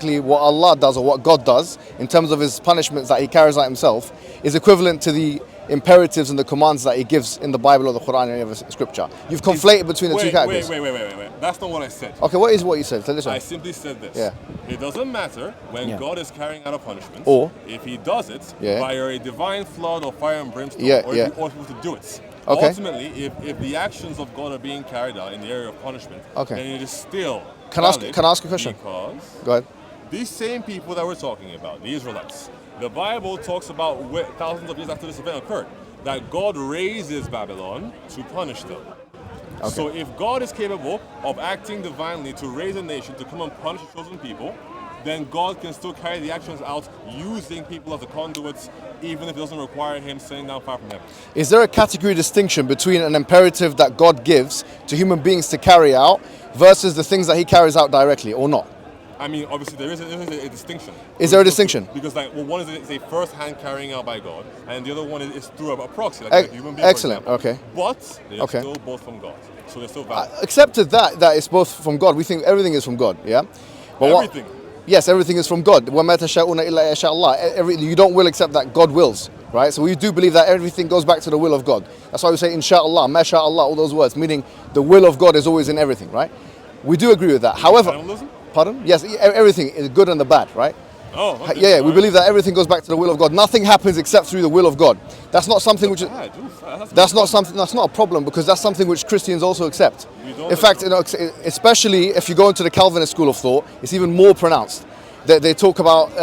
basically what Allah does or what God does in terms of his punishments that he carries out himself is equivalent to the imperatives and the commands that he gives in the Bible or the Quran or any other scripture. You've conflated between the two categories. Wait. That's not what I said. Okay, what is what you said? I simply said this. Yeah. It doesn't matter when God is carrying out a punishment, or if he does it via a divine flood or fire and brimstone, or if he ought to do it. Okay. Ultimately, if the actions of God are being carried out in the area of punishment, then it is still Can I ask a question? Because go ahead. These same people that we're talking about, the Israelites, the Bible talks about thousands of years after this event occurred, that God raises Babylon to punish them. Okay. So if God is capable of acting divinely to raise a nation to come and punish the chosen people, then God can still carry the actions out using people as the conduits, even if it doesn't require him sending down fire from heaven. Is there a category distinction between an imperative that God gives to human beings to carry out versus the things that he carries out directly, or not? I mean, obviously there is a distinction. Is there a distinction? Because one is a first-hand carrying out by God, and the other one is through a proxy, like a human being. Excellent. Okay. But they're still both from God, so they're still valid. Accepted that it's both from God. We think everything is from God. Yeah. But everything. Yes, everything is from God. You don't will except that God wills, right? So we do believe that everything goes back to the will of God. That's why we say inshallah, masha'Allah, all those words, meaning the will of God is always in everything, right? We do agree with that. However, pardon? Yes, everything is good and the bad, right? Oh, okay. Yeah, we believe that everything goes back to the will of God. Nothing happens except through the will of God. That's not something which that's not a problem, because that's something which Christians also accept. In fact, especially if you go into the Calvinist school of thought, it's even more pronounced. They talk about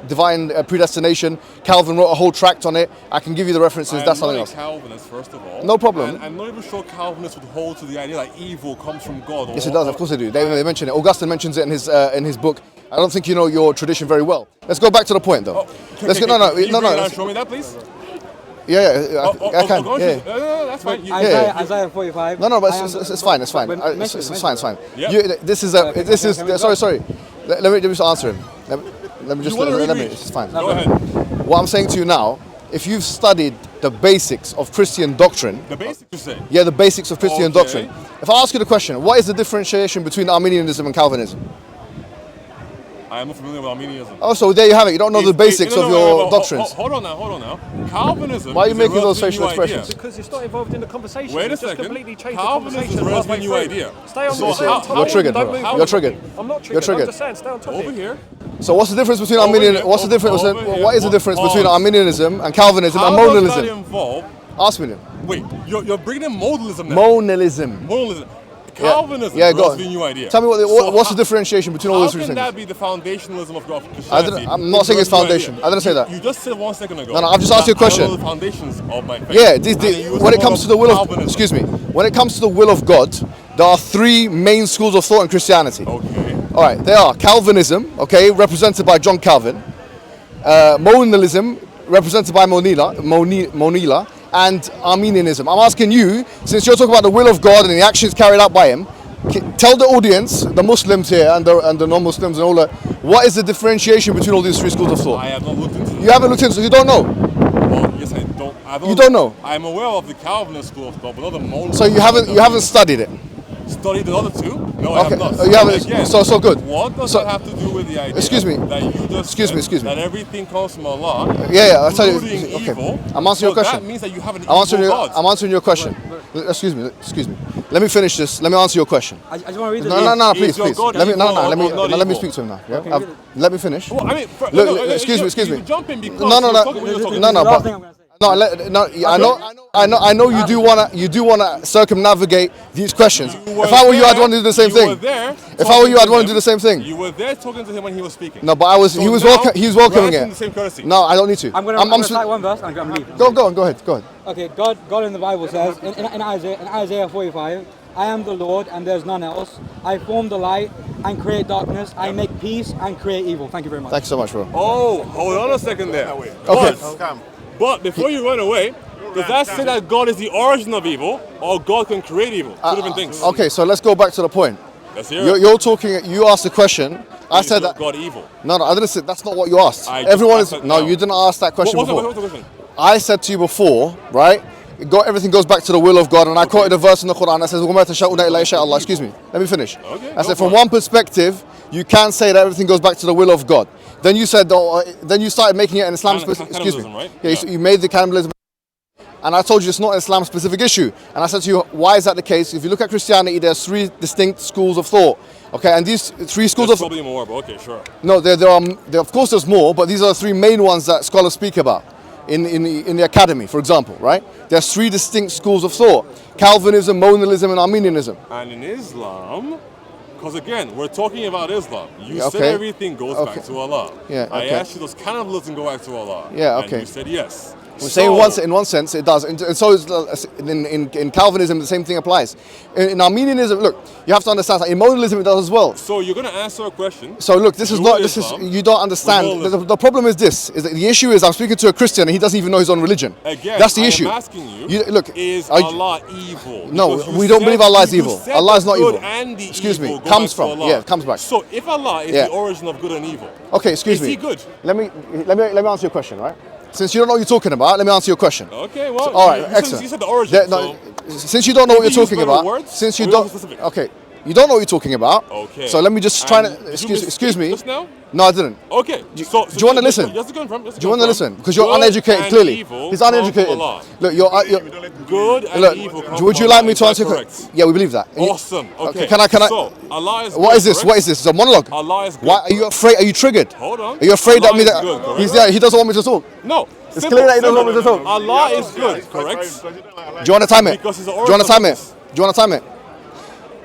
divine predestination. Calvin wrote a whole tract on it. I can give you the references. That's something else. Calvinist, first of all. No problem. I'm not even sure Calvinists would hold to the idea that evil comes from God. Yes, it does. Of course they do. They mention it. Augustine mentions it in his book. I don't think you know your tradition very well. Let's go back to the point, though. Let's go. No. Show me that, please. Yeah, I can. No, that's fine. Isaiah 45. No, but it's fine. It's fine. It's fine. This is. Sorry. Let me just answer him. Let me. It's fine. Go ahead. What I'm saying to you now, if you've studied the basics of Christian doctrine. The basics, you say? Yeah, the basics of Christian doctrine. If I ask you the question, what is the differentiation between Arminianism and Calvinism? I am not familiar with Arminianism. Oh, so there you have it. You don't know the basics of your doctrines. Hold on now. Calvinism. Why are you making those facial expressions? Because it's not involved in the conversation. Wait a second. Calvinism is a relatively new idea. Stay on top. You're triggered. You're triggered. I'm not triggered. You're triggered. I'm just saying, stay on top. Over here. So what's the difference between Arminianism? What is the difference between Arminianism and Calvinism and modalism? Ask me then. Wait, you're bringing in modalism now. Modalism. Calvinism is a relatively new idea. Tell me what's the differentiation between all those three things? How can that be the foundationalism of Christianity? I'm not saying it's foundation. I didn't say that. You just said 1 second ago. No, I've just asked you a question. I know the foundations of my faith. Yeah, when it comes to the will of, when it comes to the will of God, there are three main schools of thought in Christianity. Okay. All right, they are Calvinism, represented by John Calvin, Modalism, represented by Monila, and Arminianism. I'm asking you, since you're talking about the will of God and the actions carried out by him, tell the audience, the Muslims here and the non-Muslims and all that, what is the differentiation between all these three schools of thought? I have not looked into it. You haven't looked into it, so you don't know? Well, yes, I don't. You don't know? I'm aware of the Calvinist school of thought, but not the Modalist. So you haven't studied it? Studied the other two? No, I have not. You haven't. Again, so good. What does that have to do with the idea? Excuse me. That you just excuse me. That everything comes from Allah. Yeah. I'll tell you. Okay. I'm answering your question. That means that you have an evil God. I'm answering your question. Excuse me. Let me finish this. Let me answer your question. I just want to read this. No, please. Let me speak to him now. Yeah. Let me finish. Well, I mean, excuse me. Jump in because no. I know you do wanna circumnavigate these questions. If I were you, I'd want to do the same thing. If I were you, I'd want to do the same thing. You were there talking to him when he was speaking. No, but he was welcoming it. No, I don't need to. I'm gonna cite one verse and I'm leaving. Go ahead. Okay, God in the Bible says in Isaiah 45, I am the Lord and there's none else. I form the light and create darkness. I make peace and create evil. Thank you very much. Thanks so much, bro. Oh, hold on a second there. Okay. But before you run away, does that say that God is the origin of evil, or God can create evil? Two different things. Okay, so let's go back to the point. Let's hear it. You're talking. You asked the question. I said that God evil. No, I didn't say. That's not what you asked. Everyone is. No, you didn't ask that question before. What's the question? I said to you before, right? Everything goes back to the will of God, and I quoted a verse in the Quran that says, "Excuse me, let me finish." Okay, I said, from one perspective, you can say that everything goes back to the will of God. Then you said, then you started making it an Islam specific. Excuse me. Right? Yeah, you made the cannibalism. And I told you it's not an Islam specific issue. And I said to you, why is that the case? If you look at Christianity, there's 3 distinct schools of thought. Okay, and these 3 schools there's of probably more, but okay, sure. No, there are, of course there's more, but these are the 3 main ones that scholars speak about in the academy, for example, right? There's 3 distinct schools of thought: Calvinism, Modalism, and Arminianism. And in Islam, because again, we're talking about Islam. You Yeah, said everything goes Okay. back to Allah. Yeah, I okay. asked you, does cannibalism go back to Allah? Yeah, okay. And you said yes. We say in one sense it does, and so is in Calvinism the same thing applies. In Arminianism, look, you have to understand that in modalism it does as well. So you're going to answer a question. So look, this is you don't understand. The problem is this: is that the issue is I'm speaking to a Christian and he doesn't even know his own religion. Again, that's the issue. I'm asking you, look, is Allah evil? No, we don't believe Allah is evil. Allah is not evil. And the excuse evil me, comes from Allah. Yeah, it comes back. So if Allah is the origin of good and evil, okay, excuse me. Is he good? Let me answer your question, right? Since you don't know what you're talking about, let me answer your question. Okay, well, all right, excellent. You said the origin. Since you don't know what you're talking about, since you don't, okay, you don't know what you're talking about. Okay. So let me just try to excuse me. Just now? No, I didn't. Okay. Do you want to listen? Do you want to listen? Because you're uneducated. Clearly, he's uneducated. Look, you're good and evil. Would you like me to answer? Yeah, we believe that. Awesome. Okay. Can I? So Allah is. What is this? What is this? It's a monologue. Allah is good. Why are you afraid? Are you triggered? Hold on. Are you afraid that he doesn't want me to talk? No. It's clear that he doesn't want me to talk. Allah is good, correct? Do you want to time it? Because he's the Do you want to time it? Do you want to time it?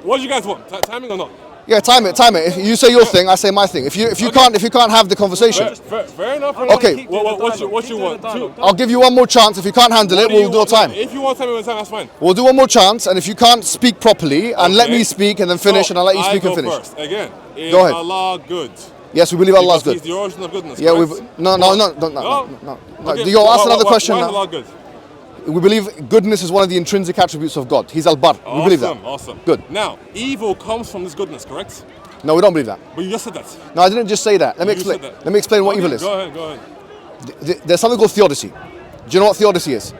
What do you guys want? Timing or not? Yeah, time it. If you say your thing, I say my thing. If you can't have the conversation. Fair enough. Okay. What you want? I'll give you one more chance. If you can't handle it, we'll do a time. If you want time, that's fine. We'll do one more chance, and if you can't speak properly, and let me speak, and then finish, and I'll let you speak and finish. First. Again, is go ahead. Allah good? Yes, we believe Allah is good. He's the origin of goodness. Yeah, no. Okay. You ask another question why is now. Allah good? We believe goodness is one of the intrinsic attributes of God. He's Al-Bar. We believe that. Awesome. Good. Now, evil comes from this goodness, correct? No, we don't believe that. But you just said that. No, I didn't just say that. Let me explain. Let me explain what evil is. Go ahead. There's something called theodicy. Do you know what theodicy is?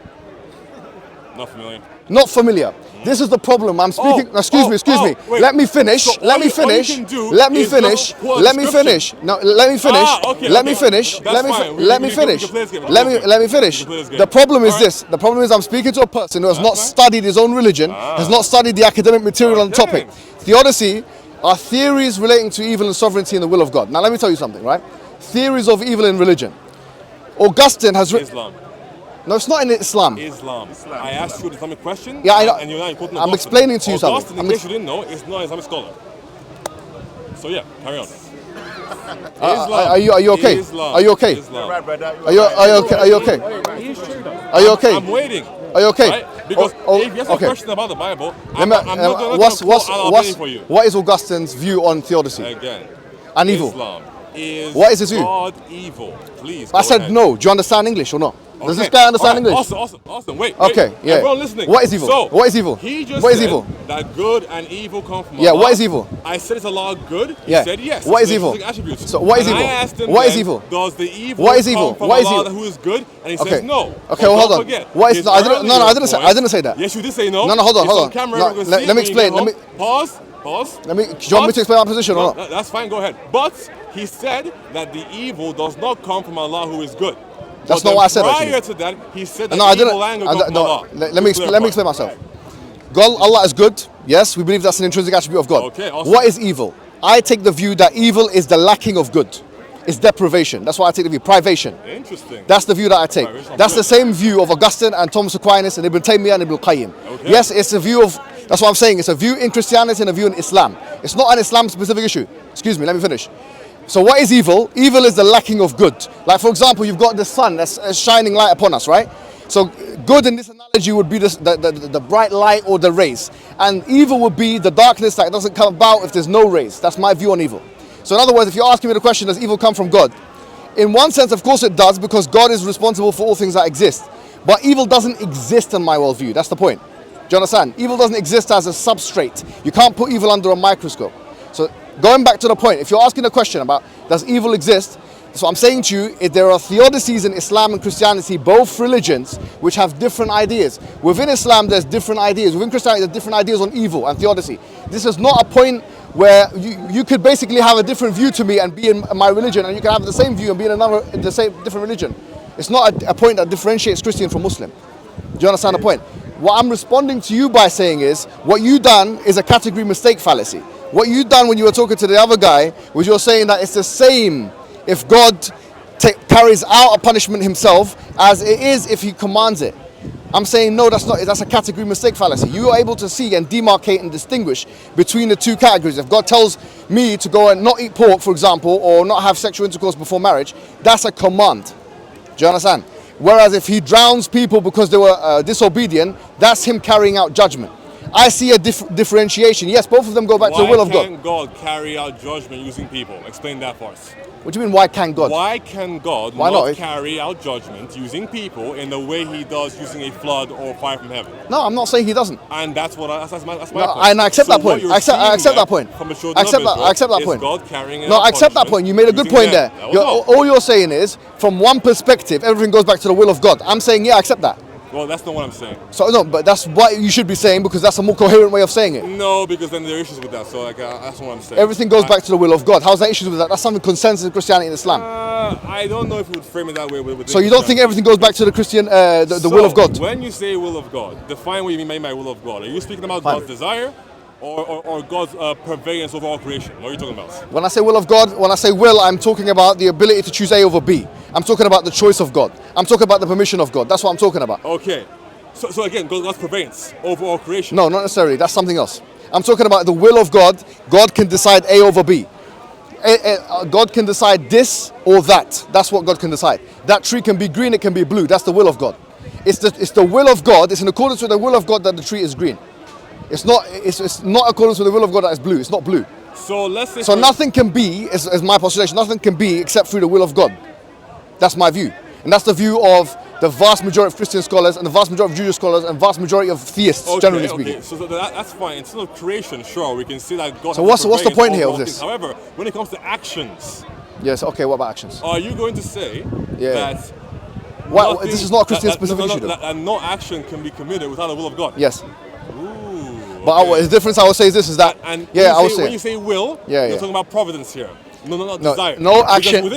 Not familiar. Not familiar. This is the problem. I'm speaking. Excuse me. Wait. Let me finish. So Let me finish. Let me finish. Let me finish. No, let me finish. Let me finish. Let me finish. Let me finish. The problem is this. The problem is I'm speaking to a person who has not studied his own religion, has not studied the academic material on the topic. Theodicy are theories relating to evil and sovereignty and the will of God. Now let me tell you something, right? Theories of evil in religion. Augustine has written. Islam. No, it's not in Islam. Islam. I asked you an Islamic question. Yeah, I know. And you're not quoting I'm explaining to you something. Augustine, in case you didn't know, is not an Islamic scholar. So yeah, carry on. Are you okay? Islam. Are you okay? Islam. Are you okay? Are you okay? Are you okay? I'm waiting. Are you okay? Right? Because if you have a question about the Bible, I'm not going to quote for you. What is Augustine's view on theodicy? Again. And evil. Islam is what is his view? God evil. Please. I said no. Do you understand English or not? Does this guy understand English? Awesome. Wait. Okay, yeah. Everyone listening. What is evil? So, what is evil? He just what is said evil? That good and evil come from Allah. Yeah, what is evil? I said, is Allah good? He yeah. said yes. What is evil? So what is evil? I asked him, what is evil? Does the evil what is evil? come from what is Allah evil? who is good? And he says no. Okay, well, hold on. What is I didn't say that. Yes, you did say no. No, hold on. No, let me explain. Pause. Do you want me to explain my position or not? That's fine, go ahead. But he said that the evil does not come from Allah who is good. That's not what I said. Prior to that, he said that no, I didn't. evil anger comes from Allah. Let me explain myself. God, Allah is good. Yes, we believe that's an intrinsic attribute of God. Okay, awesome. What is evil? I take the view that evil is the lacking of good. It's deprivation. That's why I take the view. Privation. Interesting. That's the view that I take. That's the same view of Augustine and Thomas Aquinas and Ibn Taymiyyah and Ibn Qayyim. Okay. Yes, it's a view of. That's what I'm saying. It's a view in Christianity and a view in Islam. It's not an Islam-specific issue. Excuse me. Let me finish. So what is evil? Evil is the lacking of good. Like for example, you've got the sun that's shining light upon us, right? So good in this analogy would be the bright light or the rays. And evil would be the darkness that doesn't come about if there's no rays. That's my view on evil. So in other words, if you're asking me the question, does evil come from God? In one sense, of course it does, because God is responsible for all things that exist. But evil doesn't exist in my worldview. That's the point. Do you understand? Evil doesn't exist as a substrate. You can't put evil under a microscope. So going back to the point, if you're asking a question about does evil exist, so I'm saying to you, if there are theodicies in Islam and Christianity, both religions, which have different ideas. Within Islam, there's different ideas. Within Christianity, there's different ideas on evil and theodicy. This is not a point where you could basically have a different view to me and be in my religion, and you can have the same view and be in different religion. It's not a point that differentiates Christian from Muslim. Do you understand the point? What I'm responding to you by saying is, what you done is a category mistake fallacy. What you done when you were talking to the other guy was you're saying that it's the same if God carries out a punishment himself as it is if he commands it. I'm saying no, that's not. That's a category mistake fallacy. You are able to see and demarcate and distinguish between the two categories. If God tells me to go and not eat pork, for example, or not have sexual intercourse before marriage, that's a command. Do you understand? Whereas if he drowns people because they were disobedient, that's him carrying out judgment. I see a differentiation. Yes, both of them go back to the will of God. Why can't God carry out judgment using people? Explain that for us. What do you mean, why can't God? Why can God not carry out judgment using people in the way he does using a flood or fire from heaven? No, I'm not saying he doesn't. And that's my point. And I accept that point. I accept that point. I accept that point. God carrying no, I accept that point. You made a good point there. All you're saying is, from one perspective, everything goes back to the will of God. I'm saying, yeah, I accept that. Well, that's not what I'm saying. So no, but that's what you should be saying, because that's a more coherent way of saying it. No, because then there are issues with that. So that's what I'm saying. Everything goes back to the will of God. How's that issues with that? That's something consensus in Christianity and Islam. I don't know if we would frame it that way. So you don't think everything goes back to the Christian, the will of God? When you say will of God, define what you mean by will of God. Are you speaking about God's desire? Or God's prevalence over all creation? What are you talking about? When I say will of God, when I say will, I'm talking about the ability to choose A over B. I'm talking about the choice of God. I'm talking about the permission of God. That's what I'm talking about. Okay. So again, God's prevalence over all creation. No, not necessarily. That's something else. I'm talking about the will of God. God can decide A over B. God can decide this or that. That's what God can decide. That tree can be green, it can be blue. That's the will of God. It's the will of God. It's in accordance with the will of God that the tree is green. It's not accordance with the will of God that it's blue. It's not blue. So let's say. So nothing can be, is my postulation, nothing can be except through the will of God. That's my view. And that's the view of the vast majority of Christian scholars and the vast majority of Jewish scholars and vast majority of theists, generally speaking. Okay, so that's fine. Instead of creation, sure, we can see that God. So what's the point here of this? However, when it comes to actions. Yes. Okay. What about actions? Are you going to say that? Why, this is not a Christian specific issue, though. And no action can be committed without the will of God. Yes. Ooh. But the difference I would say is this: is that when you say will, you're talking about providence here. No, desire. No action.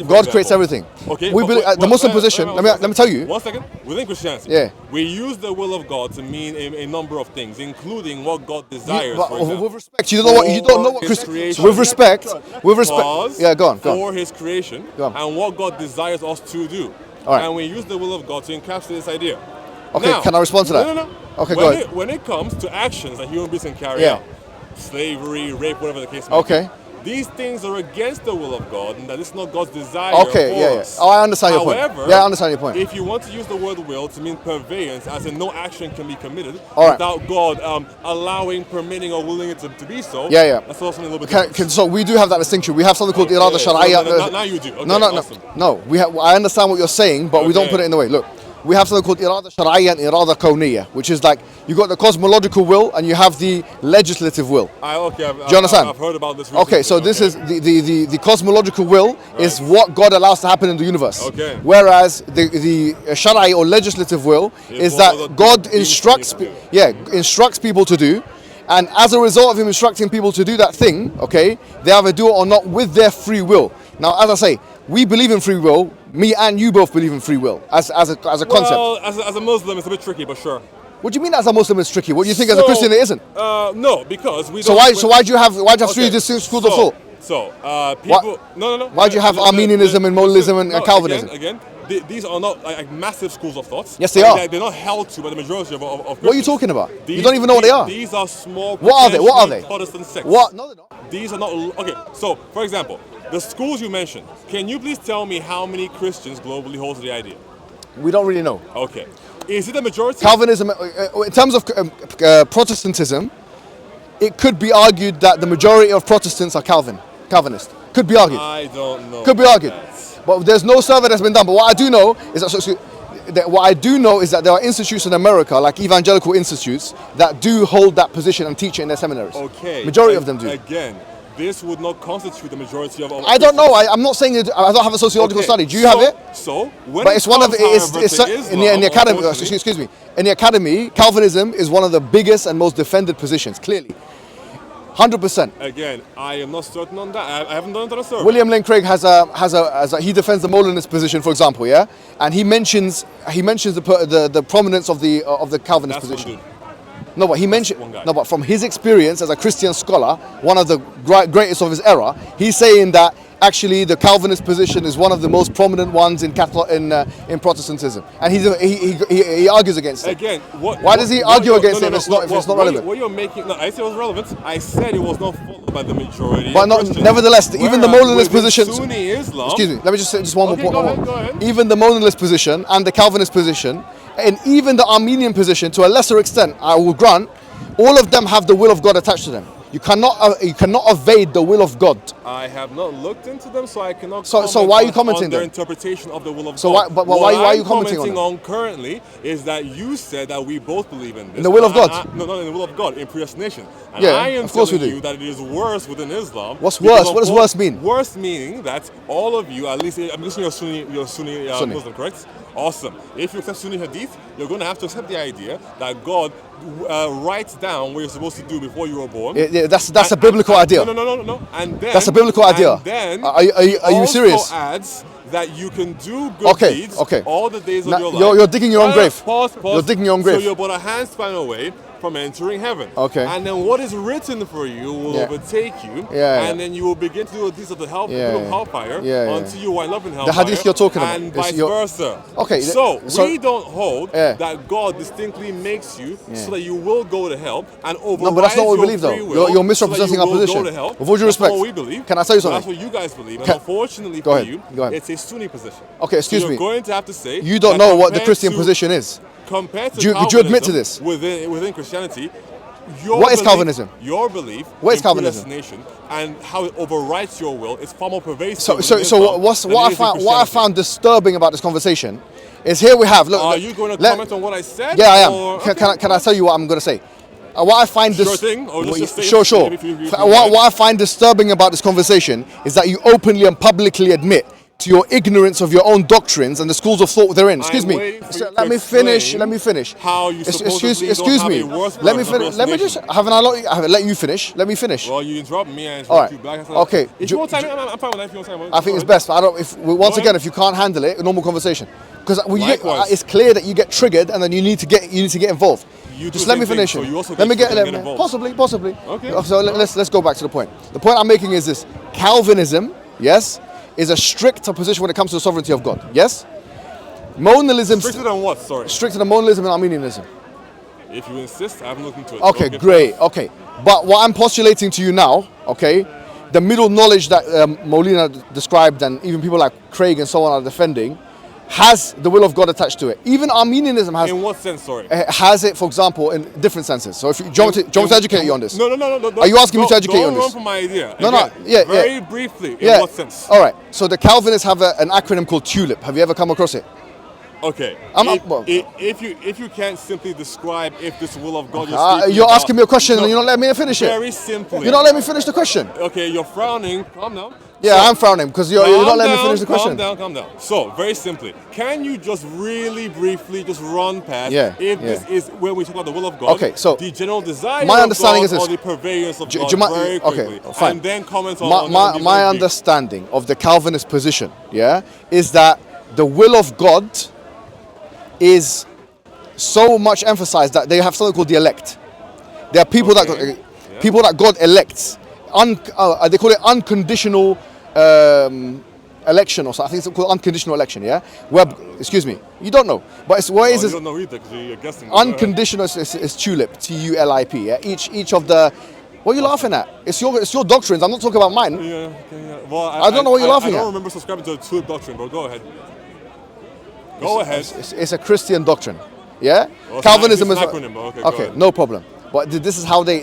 God creates everything. Okay. We believe the Muslim position. Let me tell you. 1 second. Within Christianity, we use the will of God to mean a number of things, including what God desires. With respect, you don't know what Christian. With respect. Yeah, go on. For His creation and what God desires us to do. All right. And we use the will of God to encapsulate this idea. Okay. Now, can I respond to that? No. Okay, go ahead. When it comes to actions that human beings can carry out, slavery, rape, whatever the case may be. These things are against the will of God, and that it's not God's desire for us. Oh, I understand your point. However, I understand your point. If you want to use the word will to mean purveyance, as in no action can be committed without God allowing, permitting, or willing it to be so, that's also a little bit different. So we do have that distinction. We have something called irada shar'iyya. Now you do. Okay, no. I understand what you're saying, but we don't put it in the way. Look. We have something called irada shar'iyya and irada kawniyya, which is like you got the cosmological will and you have the legislative will. Do you understand? I've heard about this recently. Okay, so this is the cosmological will is what God allows to happen in the universe. Okay. Whereas the shara'i or legislative will is that God instructs people to do, and as a result of Him instructing people to do that thing, okay, they either do it or not with their free will. Now, as I say, we believe in free will. Me and you both believe in free will as a concept. Well, as a Muslim, it's a bit tricky, but sure. What do you mean as a Muslim it's tricky? What do you think as a Christian it isn't? No, because we. So why do you have three distinct schools of thought? People. No. Why do you have Arminianism and modalism and Calvinism? Again, these are not like massive schools of thoughts. Yes, they are. They're not held to by the majority of Christians. What are you talking about? You don't even know what they are. These are small. What are they? Protestant sects. What? No, they're not. These are not. Okay, so for example, the schools you mentioned. Can you please tell me how many Christians globally hold the idea? We don't really know. Okay. Is it the majority? Calvinism, in terms of Protestantism, it could be argued that the majority of Protestants are Calvinist. Could be argued. I don't know. Could be argued. But there's no survey that's been done. But what I do know is that there are institutes in America, like evangelical institutes, that do hold that position and teach it in their seminaries. Okay. Majority of them do. Again, this would not constitute the majority of. I don't know. I'm not saying it, I don't have a sociological study. Do you have it? So, but it's one of in the academy. Excuse me. In the academy, Calvinism is one of the biggest and most defended positions. Clearly, 100%. Again, I am not certain on that. I haven't done it on a survey. William Lane Craig he defends the Molinist position, for example, yeah, and he mentions the prominence of the Calvinist That's position. one dude. No, but he mentioned one guy. no, but from his experience as a Christian scholar, one of the greatest of his era, he's saying that actually the Calvinist position is one of the most prominent ones in Protestantism, and he argues against it. Again, why does he argue against it if it's not relevant? What you're making? No, I said it was relevant. I said it was not followed by the majority. But nevertheless, even the Molinist position. Sunni Islam. Excuse me. Let me just say just one more point. Go ahead. Even the Molinist position and the Calvinist position, and even the Armenian position, to a lesser extent, I will grant, all of them have the will of God attached to them. You cannot evade the will of God. I have not looked into them, so I cannot. So why are you commenting on their then? interpretation of the will of So God? why are you commenting What I'm commenting on on currently is that you said that we both believe in this. In the will of God? No, not in the will of God, in predestination. And Yeah, I am of course we telling do. you that it is worse within Islam. What's because worse? of What does all- worse mean? Worse meaning that all of you, at least I'm guessing you're Sunni. Muslim, correct? Awesome. If you accept Sunni Hadith, you're going to have to accept the idea that God writes down what you're supposed to do before you were born. Yeah, that's a biblical idea. No. And then That's a biblical idea. And then Are you serious? Also adds that you can do good deeds all the days of your life. You're digging your own grave. Pause. You're digging your own grave. So you're about a handspan away from entering heaven. Okay. And then what is written for you will overtake you. And then you will begin to do the deeds of the hellfire until you wind up in hellfire. The hadith you're talking about. And vice versa. Okay. So we don't hold that God distinctly makes you so that you will go to hell and override No, but that's not what we believe, though. You're misrepresenting our position. With all due respect. That's not what we believe. Can I tell you something? That's what you guys believe. And unfortunately Go for ahead. you, Go ahead. it's a Sunni position. Okay, excuse so me. You're going to have to say You don't that know what the compared Christian to- position is. Compared to Do you admit to this? Within Christianity, What is Calvinism? Your belief What is in Calvinism? predestination and how it overrides your will is far more pervasive. So within Islam what than it I is in found Christianity. disturbing about this conversation is here we have. Look, Are you going to comment on what I said? Yeah, I am. or- Can I tell you what I'm going to say? What I find Sure thing, or just say it, sure. if you What I find disturbing about this conversation is that you openly and publicly admit to your ignorance of your own doctrines and the schools of thought therein. Excuse I'm me. waiting for you to Let me finish. explain Let me finish. how you supposedly excuse don't me. have a worse Let me version of finish. Let me just predestination. haven't let you finish. Let me finish. Well, you interrupt me and All right. you back. Okay. If you want time, I'm fine with that. If you want time, I think it's go ahead. best. But I don't. Once again, if you can't handle it, a normal conversation, because Likewise. it's clear that you get triggered and then you need to get involved. You do Just the let me same finish thing, it. so you also Let me get get triggered and get possibly. Okay. So let's go back to the point. The point I'm making is this: Calvinism, yes, is a stricter position when it comes to the sovereignty of God. Yes. Monalism. Stricter than what? Sorry. Stricter than monalism and Armenianism. If you insist, I haven't looked into it. Okay, great. Okay, but what I'm postulating to you now, okay, the middle knowledge that Molina described and even people like Craig and so on are defending, has the will of God attached to it. Even Armenianism has. In what sense? Sorry. Has it, for example, in different senses. So if you, do you want me to educate you on this? No. Are you asking me to educate you on Don't run this? from my idea. No, Again, yeah. Very briefly. In what sense? All right. So the Calvinists have an acronym called TULIP. Have you ever come across it? Okay. Well, If you can't simply describe if this will of God you're speaking you're about- asking me a question No, and you're not letting me finish it. Very simply. You're not letting me finish the question. Okay, you're frowning. Calm down. Yeah, I'm frowning because you're not letting me finish the question. Calm down. So, very simply, can you just really briefly just run past this is when we talk about the will of God, Okay, so the general desire my of understanding God is this. or the purveyance of God very okay, quickly, fine. and then comment on my understanding of the Calvinist position, is that the will of God is so much emphasized that they have something called the elect. There are people that God elects. They call it unconditional election or something. I think it's called unconditional election. Excuse me, you don't know, but it's where is you this? don't know either because you're guessing. Unconditional is TULIP, TULIP. Yeah, each of the. What are you laughing at? It's your doctrines. I'm not talking about mine. Yeah. Well, I don't know what you're laughing at. I don't remember subscribing to the TULIP doctrine, but go ahead. Go ahead. It's a Christian doctrine. Yeah, Well, Calvinism it's is an acronym, but okay, go ahead. no problem. But this is how they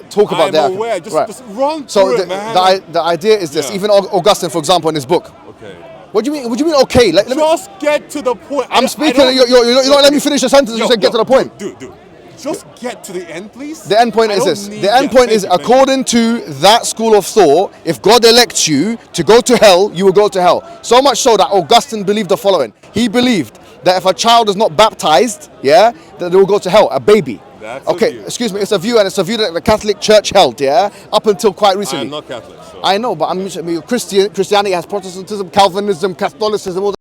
talk about their. I'm aware. Just run So through it, man. the idea is this. Yeah. Even Augustine, for example, in his book. Okay. What do you mean? What do you mean? Okay, let me. Just get to the point. I'm speaking. You're not letting me finish the sentence. You said get to the point. Dude. Just get to the end, please. The end point I is don't this. need- The end point thank is, you, thank you. according to that school of thought, if God elects you to go to hell, you will go to hell. So much so that Augustine believed the following. He believed that if a child is not baptized, that they will go to hell, a baby. That's a Okay, view. excuse me, it's a view, and it's a view that the Catholic Church held, yeah, up until quite recently. I'm not Catholic. So. I know, but Christianity has Protestantism, Calvinism, Catholicism, all